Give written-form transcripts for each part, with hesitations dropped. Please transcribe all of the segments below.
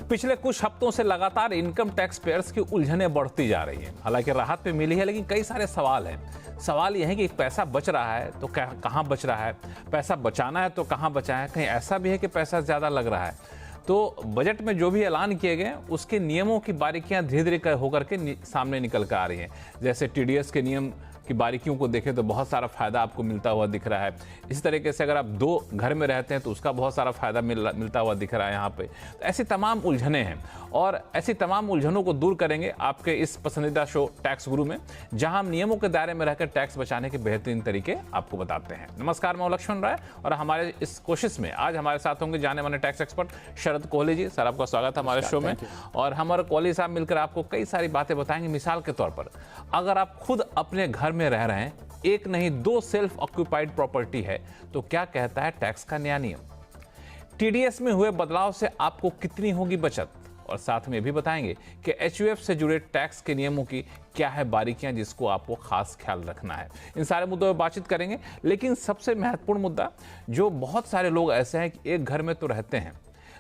पिछले कुछ हफ्तों से लगातार इनकम टैक्स पेयर्स की उलझनें बढ़ती जा रही हैं। हालांकि राहत पे मिली है, लेकिन कई सारे सवाल हैं। सवाल यह है कि पैसा बच रहा है तो कहाँ बच रहा है, पैसा बचाना है तो कहाँ बचा है, कहीं ऐसा भी है कि पैसा ज़्यादा लग रहा है। तो बजट में जो भी ऐलान किए गए उसके नियमों की बारीकियां धीरे धीरे होकर के सामने निकल कर आ रही हैं। जैसे टीडीएस के नियम की बारीकियों को देखें तो बहुत सारा फायदा आपको मिलता हुआ दिख रहा है। इसी तरीके से अगर आप 2 घर में रहते हैं तो उसका बहुत सारा फायदा मिलता हुआ दिख रहा है यहाँ पे। तो ऐसी तमाम उलझनें हैं और ऐसी तमाम उलझनों को दूर करेंगे आपके इस पसंदीदा शो टैक्स गुरु में, जहां हम नियमों के दायरे में रहकर टैक्स बचाने के बेहतरीन तरीके आपको बताते हैं। नमस्कार, मैं लक्ष्मण राय और हमारे इस कोशिश में आज हमारे साथ होंगे जाने माने टैक्स एक्सपर्ट शरद कोहली जी। सर, आपका स्वागत है हमारे शो में। और हम और कोहली साहब मिलकर आपको कई सारी बातें बताएंगे। मिसाल के तौर पर, अगर आप खुद अपने घर में रह रहे हैं, एक नहीं 2 सेल्फ ऑक्यूपाइड प्रॉपर्टी है, तो क्या कहता है टैक्स का नया नियम? टीडीएस में हुए बदलाव से आपको कितनी होगी बचत? और साथ में भी बताएंगे कि एचयूएफ से जुड़े टैक्स के नियमों की क्या है बारीकियां, जिसको आपको खास ख्याल रखना है। इन सारे मुद्दों पर बातचीत करेंगे, लेकिन सबसे महत्वपूर्ण मुद्दा, जो बहुत सारे लोग ऐसे हैं कि एक घर में तो रहते हैं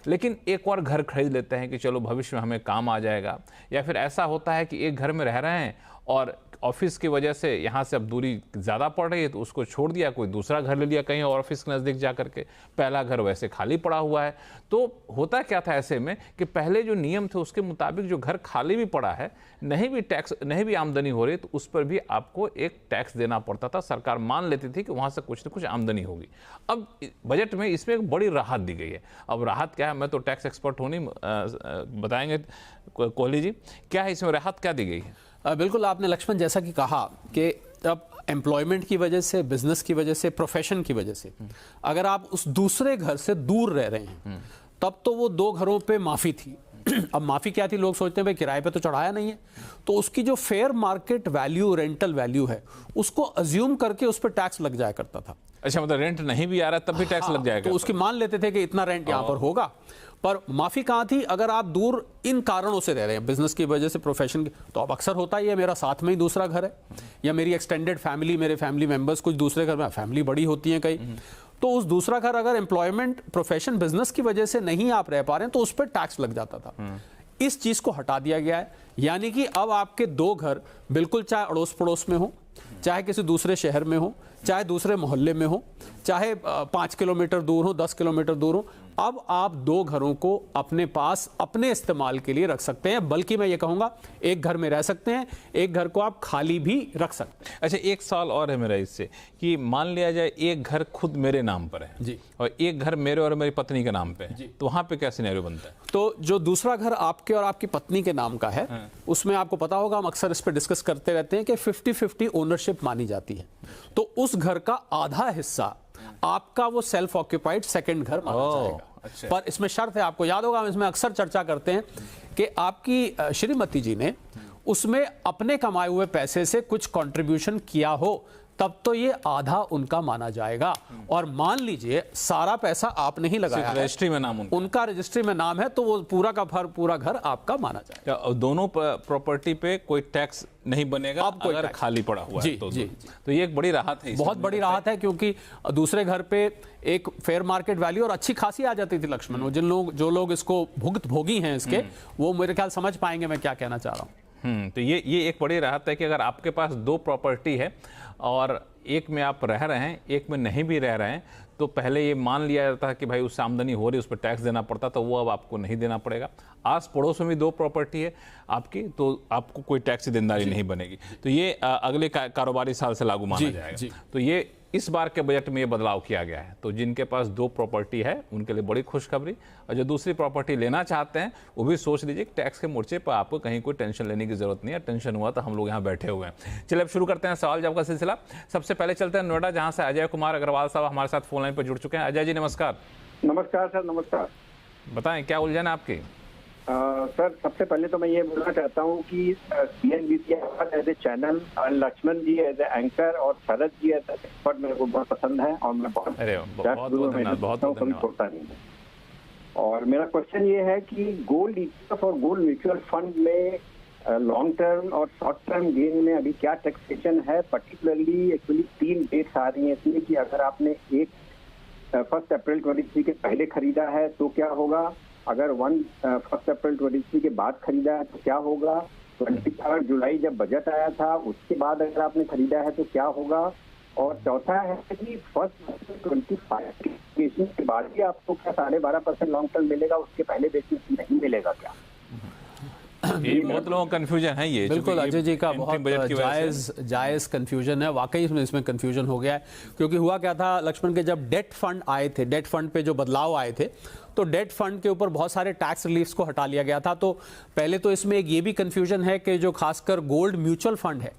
लेकिन एक और घर खरीद लेते हैं कि चलो भविष्य में हमें काम आ जाएगा, या फिर ऐसा होता है कि एक घर में रह रहे हैं और ऑफिस की वजह से यहाँ से अब दूरी ज़्यादा पड़ रही है तो उसको छोड़ दिया, कोई दूसरा घर ले लिया कहीं और ऑफिस के नज़दीक जा करके। पहला घर वैसे खाली पड़ा हुआ है। तो होता क्या था ऐसे में कि पहले जो नियम थे उसके मुताबिक जो घर खाली भी पड़ा है, नहीं भी आमदनी हो रही, तो उस पर भी आपको एक टैक्स देना पड़ता था। सरकार मान लेती थी कि वहाँ से कुछ न कुछ आमदनी होगी। अब बजट में इसमें एक बड़ी राहत दी गई है। अब राहत क्या है, मैं तो टैक्स एक्सपर्ट हूँ नहीं, बताएंगे कोहली जी, क्या है इसमें राहत, क्या दी गई है? बिल्कुल, आपने लक्ष्मण जैसा कि कहा कि अब एम्प्लॉयमेंट की वजह से, बिजनेस की वजह से, प्रोफेशन की वजह से अगर आप उस दूसरे घर से दूर रह रहे हैं, तब तो वो 2 घरों पे माफ़ी थी। अब माफ़ी क्या थी? लोग सोचते हैं भाई किराए पे तो चढ़ाया नहीं है, तो उसकी जो fair market value, rental value है, उसको अज्यूम करके उस पर टैक्स लग जाया करता था। अच्छा, मतलब रेंट नहीं भी आ रहा तब भी टैक्स लग जाएगा? तो उसकी मान लेते थे कि इतना रेंट यहाँ पर होगा। पर माफी कहाँ थी? अगर आप दूर इन कारणों से रह रहे हैं, बिजनेस की वजह से, प्रोफेशन की, तो अब अक्सर होता ही है मेरा साथ में ही दूसरा घर है, या मेरी एक्सटेंडेड फैमिली, मेरे फैमिली मेंबर्स कुछ दूसरे घर में, फैमिली बड़ी होती है कई, तो उस दूसरा घर अगर एम्प्लॉयमेंट, प्रोफेशन, बिजनेस की वजह से नहीं आप रह पा रहे हैं तो उस पर टैक्स लग जाता था। इस चीज को हटा दिया गया है, यानी कि अब आपके 2 घर बिल्कुल, चाहे अड़ोस पड़ोस में हो, चाहे किसी दूसरे शहर में हो, चाहे दूसरे मोहल्ले में हो, चाहे 5 किलोमीटर दूर हो, 10 किलोमीटर दूर हो, अब आप 2 घरों को अपने पास अपने इस्तेमाल के लिए रख सकते हैं। बल्कि मैं ये कहूंगा, एक घर में रह सकते हैं, एक घर को आप खाली भी रख सकते हैं। अच्छा, एक सवाल और है मेरा इससे, कि मान लिया जाए एक घर खुद मेरे नाम पर है जी, और एक घर मेरे और मेरी पत्नी के नाम पे है, तो वहां पे क्या सिनेरियो बनता है? तो जो दूसरा घर आपके और आपकी पत्नी के नाम का है, उसमें आपको पता होगा, हम अक्सर इस पर डिस्कस करते रहते हैं कि 50-50 ओनरशिप मानी जाती है। तो उस घर का आधा हिस्सा आपका वो सेल्फ ऑक्यूपाइड सेकंड घर माना जाएगा। अच्छा। पर इसमें शर्त है, आपको याद होगा, हम इसमें अक्सर चर्चा करते हैं कि आपकी श्रीमती जी ने उसमें अपने कमाए हुए पैसे से कुछ कंट्रीब्यूशन किया हो, तब तो ये आधा उनका माना जाएगा। और मान लीजिए सारा पैसा आपने ही लगाया, रजिस्ट्री में नाम उनका रजिस्ट्री में नाम है, तो वो पूरा का पूरा घर आपका माना जाएगा। दोनों प्रॉपर्टी पे कोई टैक्स नहीं बनेगा अगर खाली पड़ा हुआ है तो ये एक बड़ी राहत है, बहुत बड़ी राहत है, क्योंकि दूसरे घर पे एक फेयर मार्केट वैल्यू और अच्छी खासी आ जाती थी लक्ष्मण। जो लोग इसको भोगी हैं इसके, वो मेरे ख्याल समझ पाएंगे मैं क्या कहना चाह रहा हूँ। तो ये एक बड़ी राहत है कि अगर आपके पास 2 प्रॉपर्टी है और एक में आप रह रहे हैं, एक में नहीं भी रह रहे हैं, तो पहले ये मान लिया जाता है कि भाई उससे आमदनी हो रही है, उस पर टैक्स देना पड़ता, तो वो अब आपको नहीं देना पड़ेगा। आस पड़ोस में भी 2 प्रॉपर्टी है आपकी, तो आपको कोई टैक्स की देनदारी नहीं बनेगी। तो ये अगले कारोबारी साल से लागू माना जाएगा। तो ये इस बार के बजट में ये बदलाव किया गया है। तो जिनके पास 2 प्रॉपर्टी है उनके लिए बड़ी खुशखबरी, और जो दूसरी प्रॉपर्टी लेना चाहते हैं वो भी सोच लीजिए कि टैक्स के मोर्चे पर आपको कहीं कोई टेंशन लेने की जरूरत नहीं है। टेंशन हुआ तो हम लोग यहाँ बैठे हुए हैं। चलिए अब शुरू करते हैं सवाल जवाब का सिलसिला। सबसे पहले चलते हैं नोएडा, जहाँ से अजय कुमार अग्रवाल साहब हमारे साथ फोन लाइन पर जुड़ चुके हैं। अजय जी नमस्कार। नमस्कार सर, नमस्कार। बताएं क्या उलझन है आपकी? सर, सबसे पहले तो मैं ये बोलना चाहता हूँ कि CNBC as a channel, Laxman ji as a anchor और शरद जी एज ए एक्सपर्ट मेरे को बहुत पसंद है, और मैं बहुत छोड़ता नहीं हूँ। और मेरा क्वेश्चन ये है कि गोल्ड ETF और गोल्ड म्यूचुअल फंड में लॉन्ग टर्म और शॉर्ट टर्म गेन में अभी क्या टैक्सेशन है? पर्टिकुलरली एक्चुअली 3 डेट्स आ रही हैं इसमें कि अगर आपने 1 अप्रैल 23 के पहले खरीदा है तो क्या होगा, अगर 1 अप्रैल 23 के बाद खरीदा है तो क्या होगा, 23 जुलाई जब बजट आया था उसके बाद अगर आपने खरीदा है तो क्या होगा, और चौथा है कि 1 अप्रैल 25 के बाद भी आपको क्या 12.5% लॉन्ग टर्म मिलेगा, उसके पहले बेसिस नहीं मिलेगा क्या? ये बहुत लोगों का कंफ्यूजन है। ये बिल्कुल अजय जी का बहुत जायज कंफ्यूजन है, वाकई इसमें कंफ्यूजन हो गया है। क्योंकि हुआ क्या था लक्ष्मण के, जब डेट फंड आए थे, डेट फंड पे जो बदलाव आए थे, तो डेट फंड के ऊपर बहुत सारे टैक्स रिलीफ्स को हटा लिया गया था। तो पहले तो इसमें एक ये भी कंफ्यूजन है कि जो खासकर गोल्ड म्यूचुअल फंड है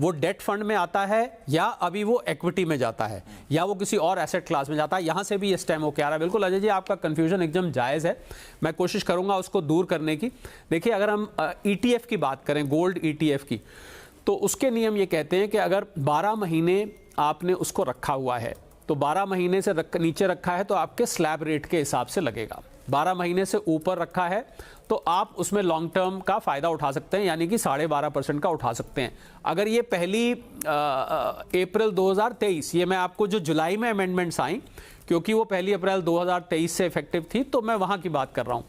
वो डेट फंड में आता है या अभी वो इक्विटी में जाता है या वो किसी और एसेट क्लास में जाता है, यहां से भी ये स्टेम होकर आ रहा है। बिल्कुल अजय जी, आपका कंफ्यूजन एकदम जायज़ है, मैं कोशिश करूंगा उसको दूर करने की। देखिए, अगर हम ETF की बात करें, गोल्ड ETF की, तो उसके नियम ये कहते हैं कि अगर 12 महीने आपने उसको रखा हुआ है तो 12 महीने से नीचे रखा है तो आपके स्लैब रेट के हिसाब से लगेगा। 12 महीने से ऊपर रखा है तो आप उसमें लॉन्ग टर्म का फायदा उठा सकते हैं, यानी कि 12.5% का उठा सकते हैं। अगर ये पहली अप्रैल 2023, ये मैं आपको जो जुलाई में अमेंडमेंट्स आई, क्योंकि वो 1 अप्रैल 2023 से इफेक्टिव थी, तो मैं वहां की बात कर रहा हूं।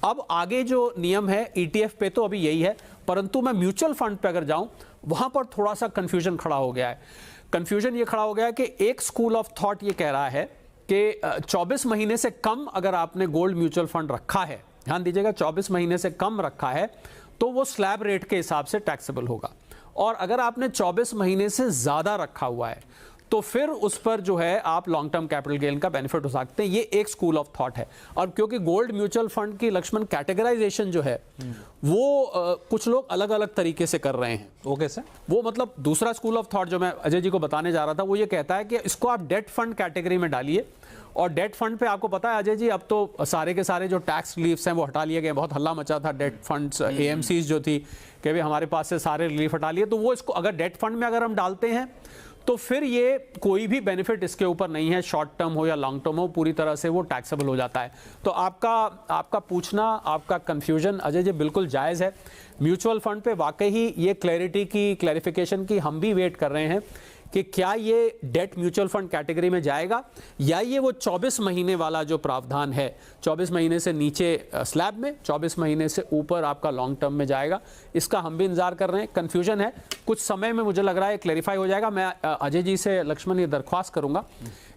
अब आगे जो नियम है ETF पे तो अभी यही है, परंतु मैं म्यूचुअल फंड पे अगर जाऊं वहां पर थोड़ा सा कंफ्यूजन खड़ा हो गया है। कंफ्यूजन ये खड़ा हो गया है कि एक स्कूल ऑफ थॉट ये कह रहा है कि 24 महीने से कम अगर आपने गोल्ड म्यूचुअल फंड रखा है, ध्यान दीजिएगा, 24 महीने से कम रखा है तो वो स्लैब रेट के हिसाब से टैक्सेबल होगा, और अगर आपने 24 महीने से ज्यादा रखा हुआ है तो फिर उस पर जो है आप लॉन्ग टर्म कैपिटल गेन का बेनिफिट हो सकते हैं। ये एक स्कूल ऑफ थॉट है। और क्योंकि गोल्ड म्यूचुअल फंड की लक्ष्मण कैटेगराइजेशन जो है वो कुछ लोग अलग अलग तरीके से कर रहे हैं। वो कैसे? वो मतलब दूसरा स्कूल ऑफ थॉट जो मैं अजय जी को बताने जा रहा था वो ये कहता है कि इसको आप डेट फंड कैटेगरी में डालिए, और डेट फंड पे आपको पता है अजय जी, अब तो सारे के सारे जो टैक्स रिलीफ्स हैं वो हटा लिए गए। बहुत हल्ला मचा था डेट फंड्स, AMCs जो थी कि भाई हमारे पास से सारे रिलीफ हटा लिए, तो वो इसको अगर डेट फंड में अगर हम डालते हैं तो फिर ये कोई भी बेनिफिट इसके ऊपर नहीं है, शॉर्ट टर्म हो या लॉन्ग टर्म हो, पूरी तरह से वो टैक्सेबल हो जाता है। तो आपका पूछना, आपका कंफ्यूजन अजय जी बिल्कुल जायज़ है। म्यूचुअल फंड पे वाकई ही ये क्लैरिफिकेशन की हम भी वेट कर रहे हैं कि क्या ये डेट म्यूचुअल फंड कैटेगरी में जाएगा या ये वो 24 महीने वाला जो प्रावधान है, 24 महीने से नीचे स्लैब में, 24 महीने से ऊपर आपका लॉन्ग टर्म में जाएगा। इसका हम भी इंतजार कर रहे हैं। कंफ्यूजन है, कुछ समय में मुझे लग रहा है क्लैरिफाई हो जाएगा। मैं अजय जी से लक्ष्मण ये दरख्वास्त करूंगा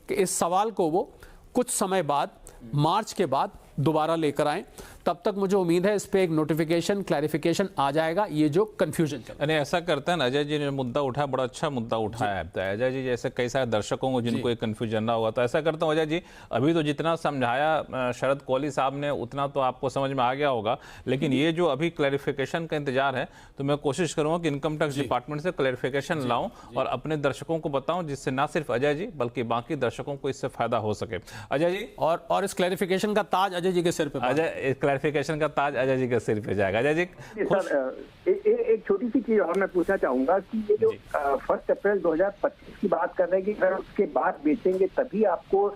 कि इस सवाल को वो कुछ समय बाद, मार्च के बाद दोबारा लेकर आएं। तब तक मुझे उम्मीद है इस पे एक नोटिफिकेशन, क्लैरिफिकेशन आ जाएगा, ये जो कंफ्यूजन चल रहा है। ऐसा करते हैं ना अजय जी ने मुद्दा उठाया, बड़ा अच्छा मुद्दा उठाया है। तो अजय जी जैसे कई सारे दर्शकों को जिनको एक कंफ्यूजन रहा होगा, तो ऐसा करता हूँ अजय जी, अभी तो जितना समझाया शरद कोहली साहब ने उतना तो आपको समझ में आ गया होगा, लेकिन ये जो अभी क्लैरिफिकेशन का इंतजार है तो मैं कोशिश करूंगा कि इनकम टैक्स डिपार्टमेंट से क्लैरिफिकेशन लाऊं और अपने दर्शकों को बताऊं, जिससे ना सिर्फ अजय जी बल्कि बाकी दर्शकों को इससे फायदा हो सके। अजय जी, और इस क्लैरिफिकेशन का ताज अजय जी के सिर पे, अजय क्लैरिफिकेशन का ताज अजय जी के सिर पे जाएगा। अजय जी सर, एक छोटी सी चीज और मैं पूछना चाहूंगा कि ये जो 1 अप्रैल 2025 की बात कर रहे हैं कि अगर उसके बाद बेचेंगे तभी आपको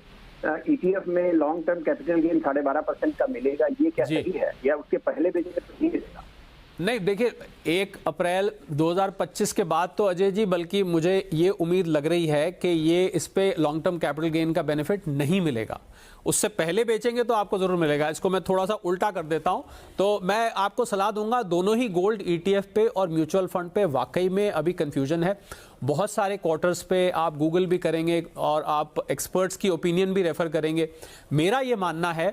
ETF में लॉन्ग टर्म कैपिटल गेन 12.5% का मिलेगा, ये क्या सही है, या उसके पहले बेचेंगे तो नहीं मिलेगा? नहीं, देखिए 1 अप्रैल 2025 के बाद तो अजय जी, बल्कि मुझे ये उम्मीद लग रही है कि ये इस पे लॉन्ग टर्म कैपिटल गेन का बेनिफिट नहीं मिलेगा। उससे पहले बेचेंगे तो आपको जरूर मिलेगा। इसको मैं थोड़ा सा उल्टा कर देता हूं, तो मैं आपको सलाह दूंगा, दोनों ही गोल्ड ETF पे और म्यूचुअल फंड पे वाकई में अभी कंफ्यूजन है। बहुत सारे क्वार्टर्स पे आप गूगल भी करेंगे और आप एक्सपर्ट्स की ओपिनियन भी रेफर करेंगे। मेरा ये मानना है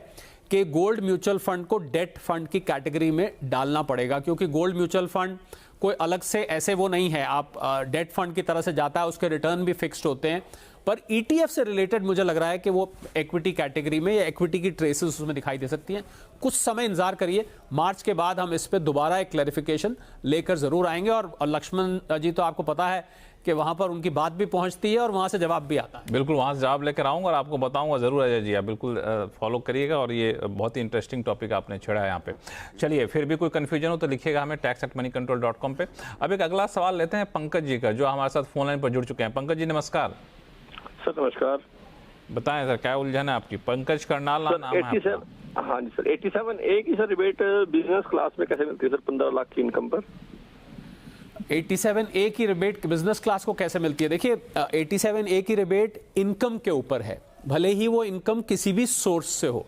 कि गोल्ड म्यूचुअल फंड को डेट फंड की कैटेगरी में डालना पड़ेगा, क्योंकि गोल्ड म्यूचुअल फंड कोई अलग से ऐसे वो नहीं है, आप डेट फंड की तरह से जाता है, उसके रिटर्न भी फिक्स्ड होते हैं। पर ETF से रिलेटेड मुझे लग रहा है कि वो इक्विटी कैटेगरी में या इक्विटी की ट्रेसेस उसमें दिखाई दे सकती हैं। कुछ समय इंतजार करिए, मार्च के बाद हम इस पे दोबारा एक क्लैरिफिकेशन लेकर जरूर आएंगे। और लक्ष्मण जी तो आपको पता है कि वहां पर उनकी बात भी पहुंचती है और वहां से जवाब भी आता है। बिल्कुल, वहां से जवाब लेकर आऊंगा और आपको बताऊंगा जरूर अजय जी, आप बिल्कुल फॉलो करिएगा। और ये बहुत ही इंटरेस्टिंग टॉपिक आपने छेड़ा है यहाँ पे। चलिए, फिर भी कोई कंफ्यूजन हो तो लिखिएगा हमें tax@moneycontrol.com पे। अब एक अगला सवाल लेते हैं पंकज जी का, जो हमारे साथ फोन लाइन पर जुड़ चुके हैं। पंकज जी नमस्कार। सर नमस्कार। बताएं सर, क्या उलझन है आपकी? पंकज करनाल नाम है आपका? हाँ जी सर, 87A की सर रिबेट बिजनेस क्लास में कैसे मिलती है सर 15 लाख की इनकम पर? 87A की रिबेट बिजनेस क्लास को कैसे मिलती है? देखिए 87A की रिबेट इनकम के ऊपर है, भले ही वो इनकम किसी भी सोर्स से हो।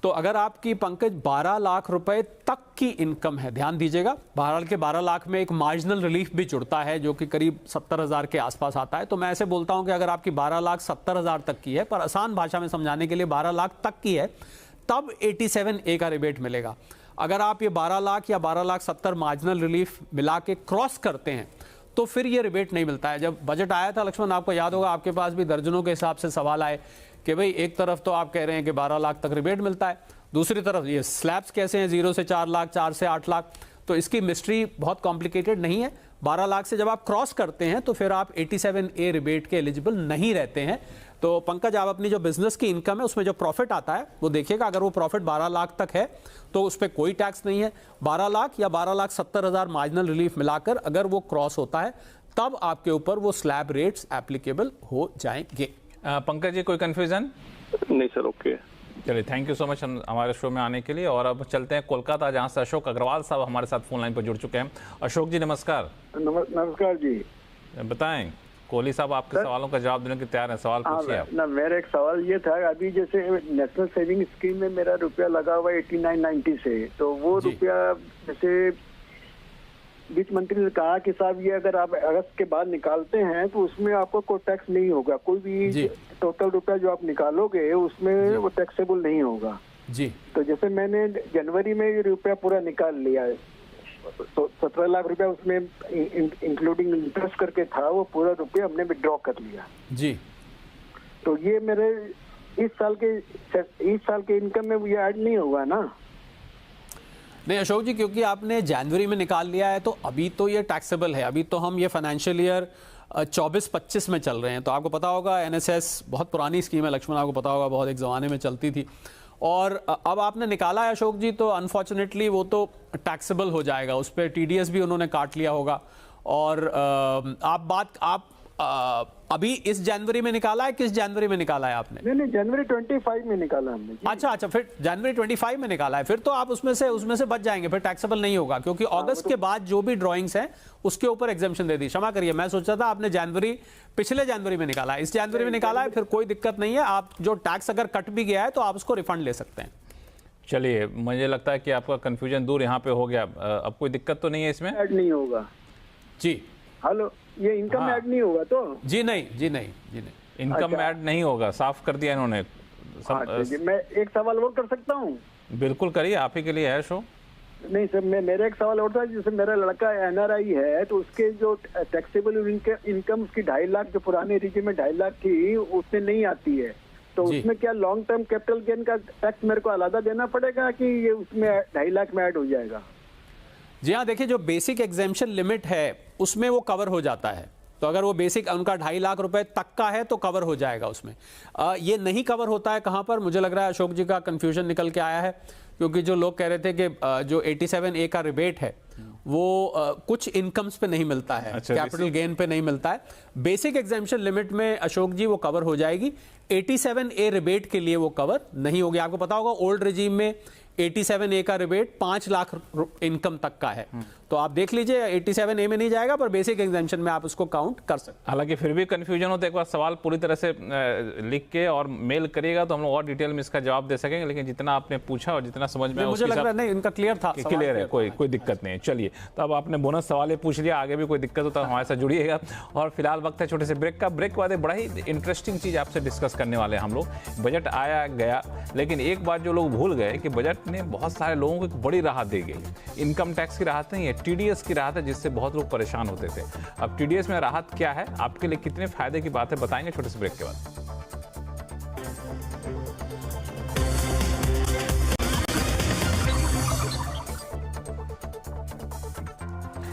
तो अगर आपकी पंकज 12 लाख रुपए तक की इनकम है, ध्यान दीजिएगा, बहरहाल के 12 लाख में एक मार्जिनल रिलीफ भी जुड़ता है जो कि करीब 70,000 के आसपास आता है। तो मैं ऐसे बोलता हूं कि अगर आपकी 12,70,000 तक की है, पर आसान भाषा में समझाने के लिए 12 लाख तक की है, तब 87A का रिबेट मिलेगा। अगर आप ये 12 लाख या 12,70,000 मार्जिनल रिलीफ मिला के क्रॉस करते हैं तो फिर ये रिबेट नहीं मिलता है। जब बजट आया था लक्ष्मण, आपको याद होगा, आपके पास भी दर्जनों के हिसाब से सवाल आए कि भाई एक तरफ तो आप कह रहे हैं कि 12 लाख तक रिबेट मिलता है, दूसरी तरफ ये स्लैब्स कैसे हैं 0 से 4 लाख, 4 से 8 लाख। तो इसकी मिस्ट्री बहुत कॉम्प्लिकेटेड नहीं है। 12 लाख से जब आप क्रॉस करते हैं तो फिर आप 87A रिबेट के एलिजिबल नहीं रहते हैं। तो पंकज, आप अपनी जो बिजनेस की इनकम है उसमें जो प्रॉफिट आता है वो देखिएगा, अगर वो प्रॉफिट 12 लाख तक है तो उस पर कोई टैक्स नहीं है। 12 लाख या 12,70,000 मार्जिनल रिलीफ मिलाकर अगर वो क्रॉस होता है तब आपके ऊपर वो स्लैब रेट्स एप्लीकेबल हो जाएंगे। पंकज जी, कोई कंफ्यूजन? नहीं सर, ओके। चलिए, थैंक यू सो मच हमारे शो में आने के लिए। और अब चलते हैं कोलकाता, जहां से अशोक अग्रवाल साहब हमारे साथ फोन लाइन पर जुड़ चुके हैं। अशोक जी नमस्कार। नमस्कार जी। बताएं, कोहली साहब आपके सवालों का जवाब देने के तैयार हैं, सवाल पूछिए आप। ना, मेरा एक सवाल ये था, अभी जैसे नेशनल सेविंग स्कीम में मेरा रुपया लगा हुआ 8990 से, तो वो रुपया जैसे वित्त मंत्री ने कहा कि साहब ये अगर आप अगस्त के बाद निकालते हैं तो उसमें आपको कोई टैक्स नहीं होगा, कोई भी टोटल रुपया जो आप निकालोगे उसमें वो टैक्सेबल नहीं होगा जी। तो जैसे मैंने जनवरी में ये रुपया पूरा निकाल लिया है, तो 17 लाख रुपया उसमें इंक्लूडिंग इंटरेस्ट करके था, वो पूरा रुपया हमने विड्रॉ कर लिया जी। तो ये मेरे इस साल के इनकम में ये ऐड नहीं हुआ ना? नहीं अशोक जी, क्योंकि आपने जनवरी में निकाल लिया है तो अभी तो ये टैक्सेबल है। अभी तो हम ये फाइनेंशियल ईयर 24-25 में चल रहे हैं। तो आपको पता होगा NSS बहुत पुरानी स्कीम है लक्ष्मण, आपको पता होगा, बहुत एक ज़माने में चलती थी। और अब आपने निकाला है अशोक जी, तो अनफॉर्चुनेटली वो तो टैक्सेबल हो जाएगा, उस पर TDS भी उन्होंने काट लिया होगा। और आप अभी इस जनवरी में निकाला है, किस जनवरी में निकाला है आपने? नहीं, जनवरी 25 में निकाला हमने। अच्छा, फिर जनवरी 25 में निकाला है, फिर तो आप उसमें से बच जाएंगे, फिर टैक्सेबल नहीं होगा, क्योंकि अगस्त के बाद जो भी ड्राइंग्स हैं उसके ऊपर एग्जेम्पशन दे दी। क्षमा करिए, मैं सोचा था आपने पिछले जनवरी में निकाला है, इस जनवरी में निकाला है, फिर कोई दिक्कत नहीं है। आप जो टैक्स अगर कट भी गया है तो आप उसको रिफंड ले सकते हैं। चलिए, मुझे लगता है कि आपका कंफ्यूजन दूर यहाँ पे हो गया। अब कोई दिक्कत तो नहीं है इसमें? ऐड नहीं होगा जी। हेलो, ये इनकम ऐड नहीं होगा तो? जी नहीं। इनकम ऐड नहीं होगा, साफ कर दिया इन्होंने। मैं एक सवाल और कर सकता हूँ? बिल्कुल करिए, आप ही के लिए है शो। नहीं सर, मेरा एक सवाल और था, जैसे मेरा लड़का NRI है तो उसके जो टैक्सेबल इनकम उसकी 2.5 लाख, जो पुराने रीजन में 2.5 लाख थी, उसमें नहीं आती है, तो उसमें क्या लॉन्ग टर्म कैपिटल गेन का टैक्स मेरे को अलग देना पड़ेगा कि ये उसमें 2.5 लाख में ऐड हो जाएगा? जी हाँ, देखिए, जो बेसिक एग्जेम्पशन लिमिट है उसमें वो कवर हो जाता है। तो अगर वो बेसिक उनका 2.5 लाख रुपए तक का है तो कवर हो जाएगा उसमें। ये नहीं कवर होता है कहाँ पर? मुझे लग रहा है अशोक जी का कंफ्यूजन निकल के आया है, क्योंकि जो लोग कह रहे थे कि जो 87A का रिबेट है वो कुछ इनकम्स पे नहीं मिलता है, कैपिटल गेन पे नहीं मिलता है। बेसिक एग्जेम्पशन लिमिट में अशोक जी वो कवर हो जाएगी। 87A रिबेट के लिए वो कवर नहीं होगी। आपको पता होगा ओल्ड रेजीम में 87A का रिबेट 5 लाख इनकम तक का है, तो आप देख लीजिए 87A में नहीं जाएगा, पर बेसिक एग्जेम्पशन में आप उसको काउंट कर सकते हैं। हालांकि फिर भी कंफ्यूजन हो तो एक बार सवाल पूरी तरह से लिख के और मेल करिएगा तो हम लोग और डिटेल में इसका जवाब दे सकेंगे। लेकिन जितना आपने पूछा और जितना समझ में मुझे लग रहा है नहीं, इनका क्लियर था, क्लियर है, कोई दिक्कत नहीं है। चलिए, तो अब आपने बोनस सवाल पूछ लिया, आगे भी कोई दिक्कत हो तो हमारे साथ जुड़िएगा। और फिलहाल वक्त है छोटे से ब्रेक का। ब्रेक के बाद बड़ा ही इंटरेस्टिंग चीज आपसे डिस्कस करने वाले हैं हम लोग। बजट आया गया, लेकिन एक बात जो लोग भूल गए कि बजट ने बहुत सारे लोगों को एक बड़ी राहत दी गई। इनकम टैक्स की राहत नहीं है, TDS की राहत है, जिससे बहुत लोग परेशान होते थे। अब TDS में राहत क्या है, आपके लिए कितने फायदे की बात है, बताएंगे छोटे से ब्रेक के बाद।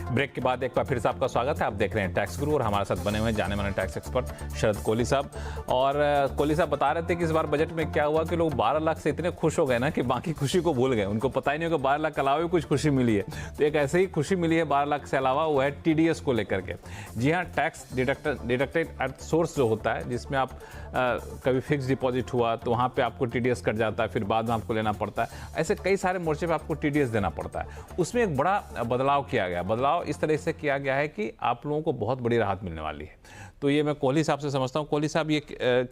ब्रेक के बाद एक बार फिर से आपका स्वागत है। आप देख रहे हैं टैक्स गुरु और हमारे साथ बने हुए जाने माने टैक्स एक्सपर्ट शरद कोहली साहब। और कोहली साहब बता रहे थे कि इस बार बजट में क्या हुआ कि लोग 12 लाख से इतने खुश हो गए ना कि बाकी खुशी को भूल गए। उनको पता ही नहीं होगा 12 लाख के अलावा भी कुछ खुशी मिली है। तो एक ऐसे ही खुशी मिली है 12 लाख से अलावा, वो है TDS को लेकर के। जी हाँ, टैक्स डिडक्टेड एट सोर्स जो होता है, जिसमें आप कभी फिक्स डिपॉजिट हुआ तो वहाँ पे आपको TDS कट जाता है, फिर बाद में आपको लेना पड़ता है। ऐसे कई सारे मोर्चे पे आपको TDS देना पड़ता है। उसमें एक बड़ा बदलाव किया गया। बदलाव इस तरह से किया गया है कि आप लोगों को बहुत बड़ी राहत मिलने वाली है। तो ये मैं कोहली साहब से समझता हूँ। कोहली साहब, ये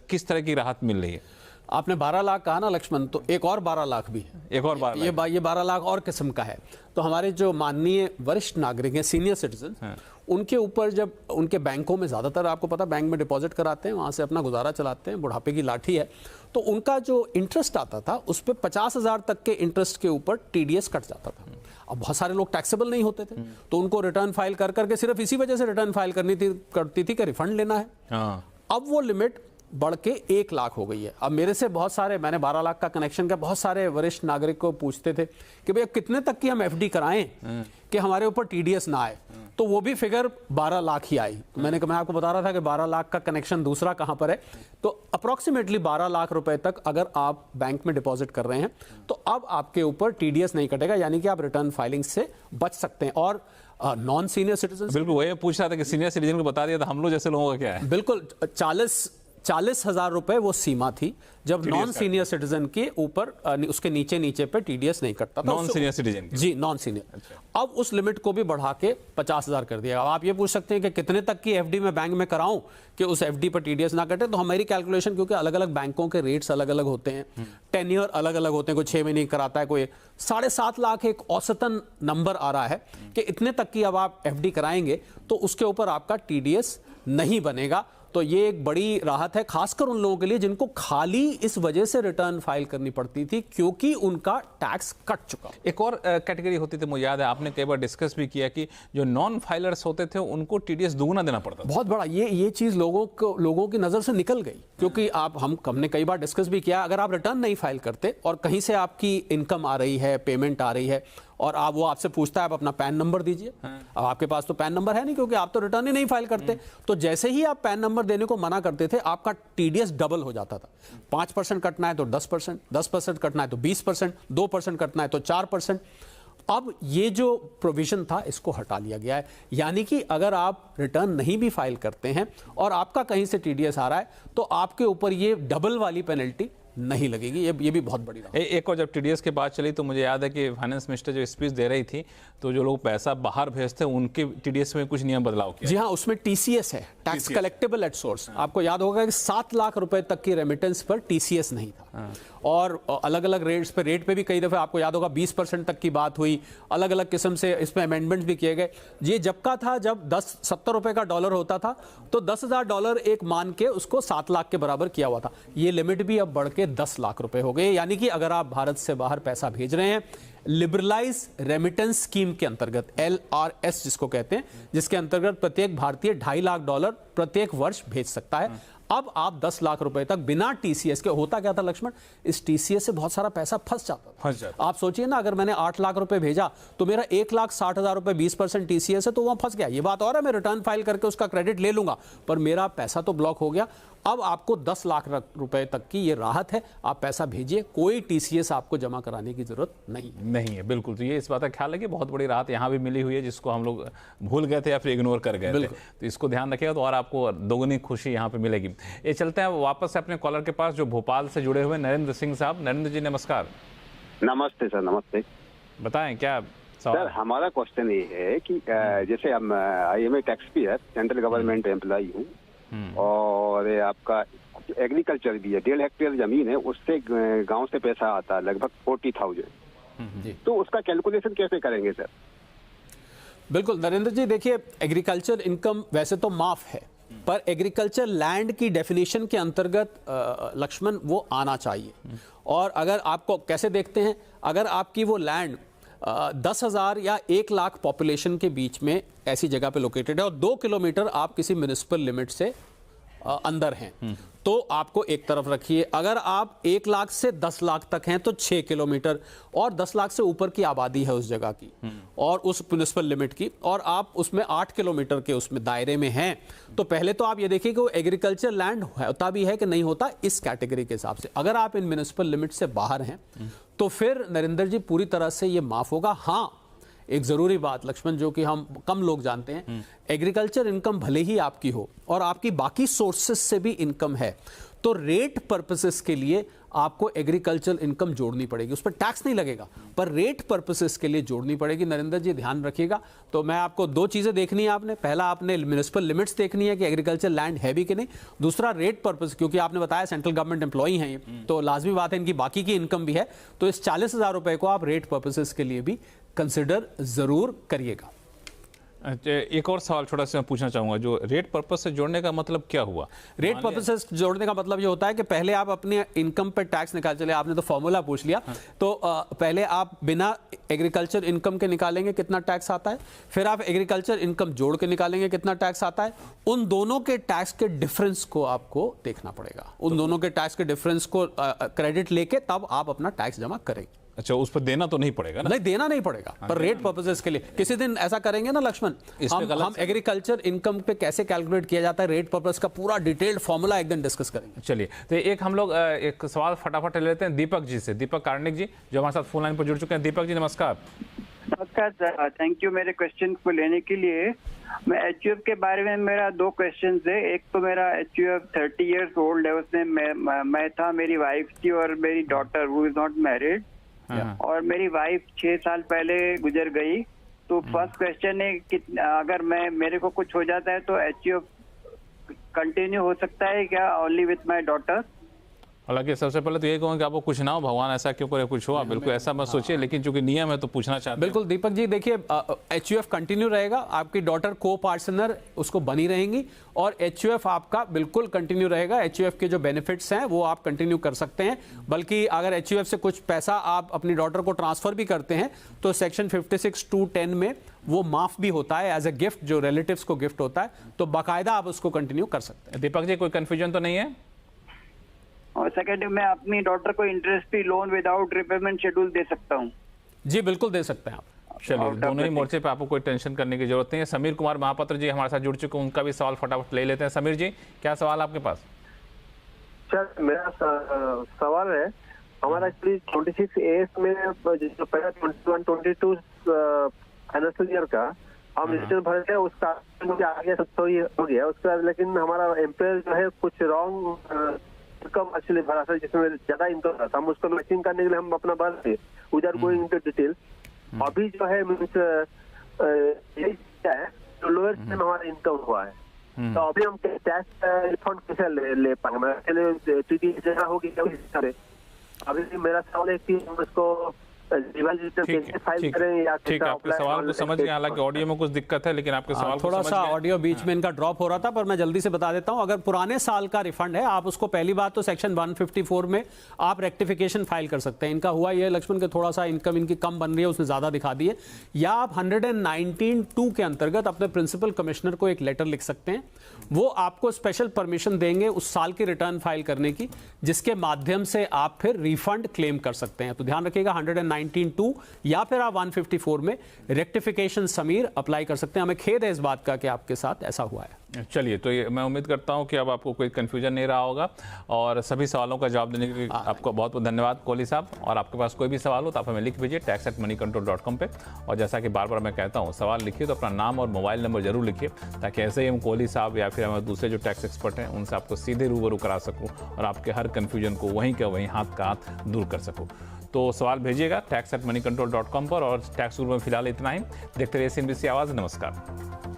किस तरह की राहत मिल रही है? आपने 12 लाख कहा ना लक्ष्मण, तो एक और 12 लाख भी है। एक और 12 लाख। ये 12 लाख और किस्म का है। तो हमारे जो माननीय वरिष्ठ नागरिक हैं, सीनियर सिटीजन, उनके ऊपर जब उनके बैंकों में ज़्यादातर आपको पता बैंक में डिपॉजिट कराते हैं, वहाँ से अपना गुजारा चलाते हैं, बुढ़ापे की लाठी है, तो उनका जो इंटरेस्ट आता था उस पर 50,000 तक के इंटरेस्ट के ऊपर TDS कट जाता था। अब बहुत सारे लोग टैक्सेबल नहीं होते थे, तो उनको रिटर्न फाइल कर करके सिर्फ इसी वजह से रिटर्न फाइल करती थी कि रिफंड लेना है। अब वो लिमिट बढ़ के 1 लाख हो गई है। अब मेरे से बहुत सारे, मैंने 12 लाख का कनेक्शन का, बहुत सारे वरिष्ठ नागरिक को पूछते थे कि भैया कितने तक की हम FD कराएं कि हमारे ऊपर TDS ना आए, तो वो भी फिगर 12 लाख ही आई। मैं आपको बता रहा था कि 12 लाख का कनेक्शन दूसरा कहां पर है, तो अप्रोक्सीमेटली 12 लाख रुपए तक अगर आप बैंक में डिपॉजिट कर रहे हैं तो अब आपके ऊपर TDS नहीं कटेगा, यानी कि आप रिटर्न फाइलिंग से बच सकते हैं। और नॉन सीनियर सिटीजन, बिल्कुल वही पूछ रहा था कि सीनियर सिटीजन को बता दिया था, हम लोग जैसे लोगों का क्या है? बिल्कुल 40,000 रुपए वो सीमा थी जब नॉन सीनियर सिटीजन के ऊपर उसके नीचे पे TDS नहीं कटता था। नॉन सीनियर सिटीजन जी, नॉन सीनियर। अब उस लिमिट को भी बढ़ा के 50,000 कर दिया। अब आप ये पूछ सकते हैं कि कितने तक की FD में बैंक में कराऊं कि उस FD पर TDS ना कटे, तो हमारी कैलकुलेशन, क्योंकि अलग अलग बैंकों के रेट्स अलग अलग होते हैं, टेन्योर अलग अलग होते हैं, कोई 6 महीने कराता है, कोई 7.5 लाख एक औसतन नंबर आ रहा है कि इतने तक की अब आप FD कराएंगे तो उसके ऊपर आपका TDS नहीं बनेगा। तो ये एक बड़ी राहत है, खासकर उन लोगों के लिए जिनको खाली इस वजह से रिटर्न फाइल करनी पड़ती थी क्योंकि उनका टैक्स कट चुका। एक और कैटेगरी होती थी, मुझे याद है आपने कई बार डिस्कस भी किया कि जो नॉन फाइलर्स होते थे उनको TDS दुगना देना पड़ता था। बहुत बड़ा ये चीज लोगों की नजर से निकल गई, क्योंकि हमने कई बार डिस्कस भी किया, अगर आप रिटर्न नहीं फाइल करते और कहीं से आपकी इनकम आ रही है, पेमेंट आ रही है, और वो आपसे पूछता है आप अपना पैन नंबर दीजिए। अब आपके पास तो पैन नंबर है नहीं, क्योंकि आप तो रिटर्न ही नहीं फाइल करते। तो जैसे ही आप पैन नंबर देने को मना करते थे, आपका TDS डबल हो जाता था। 5% कटना है तो 10%, 10% कटना है तो 20%, 2% कटना है तो 4%। अब ये जो प्रोविजन था इसको हटा लिया गया है, यानी कि अगर आप रिटर्न नहीं भी फाइल करते हैं और आपका कहीं से TDS आ रहा है तो आपके ऊपर ये डबल वाली पेनल्टी नहीं लगेगी। ये भी बहुत बड़ी बात है। एक और जब TDS की बात चली तो मुझे याद है कि फाइनेंस मिनिस्टर जो स्पीच दे रही थी, तो जो लोग पैसा बाहर भेजते हैं उनके TDS में कुछ नियम बदलाव किया। जी हाँ, उसमें TCS है, टैक्स कलेक्टेबल एट सोर्स। आपको याद होगा कि 7 लाख रुपए तक की रेमिटेंस पर TCS नहीं था। और अलग अलग रेट पे भी कई दफे आपको याद होगा 20% तक की बात हुई, अलग अलग किस्म से इसमें अमेंडमेंट्स भी किए गए। ये जब का था, जब 70 रुपए का डॉलर होता था तो $10,000 एक मान के उसको 7 लाख के बराबर किया हुआ था। ये लिमिट भी अब बढ़ के 10 लाख रुपए हो गए, यानी कि अगर आप भारत से बाहर पैसा भेज रहे हैं लिबरलाइज रेमिटेंस स्कीम के अंतर्गत, LRS जिसको कहते हैं, जिसके अंतर्गत प्रत्येक भारतीय $2.5 लाख प्रत्येक वर्ष भेज सकता है। अब आप 10 लाख रुपए तक बिना TCS के, होता क्या था लक्ष्मण, इस TCS से बहुत सारा पैसा फंस जाता था। आप सोचिए ना, अगर मैंने 8 लाख रुपए भेजा तो मेरा 1,60,000 रुपए 20% TCS है तो वहां फंस गया। ये बात और है, मैं रिटर्न फाइल करके उसका क्रेडिट ले लूंगा, पर मेरा पैसा तो ब्लॉक हो गया। अब आपको 10 लाख रुपए तक की ये राहत है, आप पैसा भेजिए, कोई TCS आपको जमा कराने की जरूरत नहीं है। बिल्कुल, तो ये इस बात का ख्याल है कि बहुत बड़ी राहत यहाँ भी मिली हुई है, जिसको हम लोग भूल गए थे या फिर इग्नोर कर गए थे। तो इसको ध्यान रखिएगा तो और आपको दोगुनी खुशी यहाँ पे मिलेगी। ये चलते हैं वापस से अपने कॉलर के पास जो भोपाल से जुड़े हुए नरेंद्र सिंह साहब। नरेंद्र जी नमस्कार। नमस्ते सर, नमस्ते। बताएं क्या सर, हमारा क्वेश्चन ये है कि जैसे हम IMA tax payer, central government employee हूँ, और आपका एग्रीकल्चर भी है, 1.5 हेक्टेयर जमीन है, उससे गांव से पैसा आता है लगभग 40,000। तो उसका कैलकुलेशन कैसे करेंगे सर? बिल्कुल नरेंद्र जी, देखिए एग्रीकल्चर इनकम वैसे तो माफ है, पर एग्रीकल्चर लैंड की डेफिनेशन के अंतर्गत लक्ष्मण वो आना चाहिए। और अगर आपको कैसे देखते हैं, अगर आपकी वो लैंड 10,000 या 1 लाख पॉपुलेशन के बीच में ऐसी जगह पे लोकेटेड है और 2 किलोमीटर आप किसी म्युनिसिपल लिमिट से अंदर हैं, तो आपको एक तरफ रखिए। अगर आप 1 लाख से 10 लाख तक हैं तो 6 किलोमीटर, और 10 लाख से ऊपर की आबादी है उस जगह की और उस म्युनिसिपल लिमिट की, और आप उसमें 8 किलोमीटर के उसमें दायरे में हैं, तो पहले तो आप ये देखिए कि वो एग्रीकल्चर लैंड होता भी है कि नहीं होता इस कैटेगरी के हिसाब से। अगर आप इन म्युनिसिपल लिमिट से बाहर हैं तो फिर नरेंद्र जी पूरी तरह से ये माफ होगा। हाँ, एक जरूरी बात लक्ष्मण जो कि हम कम लोग जानते हैं, एग्रीकल्चर इनकम भले ही आपकी हो और आपकी बाकी सोर्सेस से भी इनकम है, तो रेट पर्पसेस के लिए आपको एग्रीकल्चर इनकम जोड़नी पड़ेगी, उस पर टैक्स नहीं लगेगा, पर रेट पर्पसेस के लिए जोड़नी पड़ेगी। नरेंद्र जी ध्यान रखिएगा। तो मैं आपको दो चीज़ें देखनी है आपने, पहला आपने म्युनिसिपल लिमिट्स देखनी है कि एग्रीकल्चर लैंड है भी कि नहीं, दूसरा रेट पर्पस, क्योंकि आपने बताया सेंट्रल गवर्नमेंट एम्प्लॉई हैं ये, तो लाजमी बात है इनकी बाकी की इनकम भी है, तो इस 40,000 रुपए को आप रेट पर्पसेस के लिए भी कंसिडर जरूर करिएगा। एक और सवाल छोटा सा मैं पूछना चाहूंगा, जो रेट पर्पस से जोड़ने का मतलब क्या हुआ? रेट पर्पस से जोड़ने का मतलब ये होता है कि पहले आप अपने इनकम पर टैक्स निकाल, चले आपने तो फॉर्मूला पूछ लिया, तो पहले आप बिना एग्रीकल्चर इनकम के निकालेंगे कितना टैक्स आता है, फिर आप एग्रीकल्चर इनकम जोड़ के निकालेंगे कितना टैक्स आता है, उन दोनों के टैक्स के डिफरेंस को आपको देखना पड़ेगा, उन दोनों के टैक्स के डिफरेंस को क्रेडिट लेके तब आप अपना टैक्स जमा करेंगे। अच्छा, उस पर देना तो नहीं पड़ेगा ना? नहीं, देना नहीं पड़ेगा, पर रेट पर्पसेस के लिए किसी दिन ऐसा करेंगे ना लक्ष्मण, हम एग्रीकल्चर इनकम पे कैसे कैलकुलेट किया जाता है रेट पर्पस का पूरा डिटेल्ड फॉर्मूला एक दिन डिस्कस करेंगे। चलिए, तो एक हम लोग एक सवाल फटाफट ले लेते हैं दीपक जी से, दीपक कार्णिक जी जो हमारे साथ फोन लाइन पर जुड़ चुके हैं। दीपक जी नमस्कार। नमस्कार सर, थैंक यू मेरे क्वेश्चन को लेने के लिए। मैं एचयूएफ के बारे में मेरा दो क्वेश्चन है। एक तो मेरा एचयूएफ 30 इयर्स ओल्ड है, उसमें मैं था, मेरी वाइफ थी और मेरी daughter who is not married, और मेरी वाइफ 6 साल पहले गुजर गई। तो फर्स्ट क्वेश्चन है कि अगर मेरे को कुछ हो जाता है तो एचयूएफ कंटिन्यू हो सकता है क्या ओनली विथ माय डॉटर? हालांकि सबसे पहले तो ये कहूँगा कि आपको कुछ ना हो, भगवान ऐसा क्यों करे, कुछ हो, आप बिल्कुल ऐसा मत सोचिए, लेकिन चूंकि नियम है तो पूछना चाहते हैं। बिल्कुल दीपक जी, देखिए एचयूएफ कंटिन्यू रहेगा, आपकी डॉटर को पार्टनर उसको बनी रहेंगी, और एचयूएफ आपका बिल्कुल कंटिन्यू रहेगा। एचयूएफ के जो बेनिफिट्स हैं वो आप कंटिन्यू कर सकते हैं, बल्कि अगर एचयूएफ से कुछ पैसा आप अपनी डॉटर को ट्रांसफर भी करते हैं तो सेक्शन 56(2)(10) में वो माफ भी होता है एज ए गिफ्ट, जो रिलेटिव्स को गिफ्ट होता है, तो बाकायदा आप उसको कंटिन्यू कर सकते हैं। दीपक जी, कोई कंफ्यूजन तो नहीं है? और सेकंड, मैं अपनी डॉटर को interest free loan without repayment schedule दे सकता हूँ? जी बिल्कुल दे सकते हैं आप। चलिए, दोनों ही मोर्चे पे आपको कोई टेंशन करने की जरूरत नहीं है। समीर कुमार महापात्र जी हमारे साथ जुड़ चुके हैं, उनका भी सवाल फटाफट ले लेते हैं। समीर जी, क्या सवाल आपके पास? सर, मेरा सवाल है, हमारा एक्चुअली 26A में जो पहला 21-22 फाइनेंशियल ईयर का हम रिटर्न भर के उसका मुझे आगे 700 हो गया उसके बाद, लेकिन हमारा एम्प्लॉयर जो है कुछ रॉन्ग इनकम एक्चुअली भरा था जिसमें ज्यादा इनकम था, हम उसको मैचिंग करने के लिए हम अपना भर थे विदाउट गोइंग इनटू डिटेल। अभी जो है मीन्स यही है जो लोअर में हमारा इनकम हुआ है, तो अभी हम टैक्स रिफंड कैसे ले पाएंगे? टीडी जगह होगी अभी मेरा सवाल है कि हम इसको ठीक है, आपके सवाल को समझ गए। हालांकि ऑडियो में कुछ दिक्कत है, लेकिन आपके सवाल थोड़ा सा ऑडियो बीच में इनका ड्रॉप हो रहा था, पर मैं जल्दी से बता देता हूं। अगर पुराने साल का रिफंड है, आप उसको पहली बात तो सेक्शन 154 में आप रेक्टिफिकेशन फाइल कर सकते हैं। इनका हुआ ये लक्ष्मण के थोड़ा सा इनकम इनकी कम बन रही है, उसने ज्यादा दिखा दी है, या आप 119(2) के अंतर्गत अपने प्रिंसिपल कमिश्नर को एक लेटर लिख सकते हैं, वो आपको स्पेशल परमिशन देंगे उस साल की रिटर्न फाइल करने की, जिसके माध्यम से आप फिर रिफंड क्लेम कर सकते हैं। तो ध्यान रखिएगा 119(2) या फिर आप 154 में रेक्टिफिकेशन समीर अप्लाई कर सकते हैं। हमें खेद है इस बात का कि आपके साथ ऐसा हुआ है। चलिए, तो ये मैं उम्मीद करता हूं कि अब आपको कोई कंफ्यूजन नहीं रहा होगा, और सभी सवालों का जवाब देने के लिए आपको बहुत बहुत धन्यवाद कोहली साहब। और आपके पास कोई भी सवाल हो तो आप हमें लिख भेजिए tax@moneycontrol.com पे, और जैसा कि बार बार मैं कहता हूं, सवाल लिखिए तो अपना नाम और मोबाइल नंबर जरूर लिखिए, ताकि ऐसे ही हम कोहली साहब या फिर हमारे दूसरे जो टैक्स एक्सपर्ट हैं उनसे आपको सीधे रूबरू करा सकूँ और आपके हर कन्फ्यूजन को वहीं का वहीं हाथ का हाथ दूर कर सकूँ। तो सवाल भेजिएगा tax@moneycontrol.com पर, और टैक्स रूल में फिलहाल इतना ही। देखते रहिए CNBC आवाज़। नमस्कार।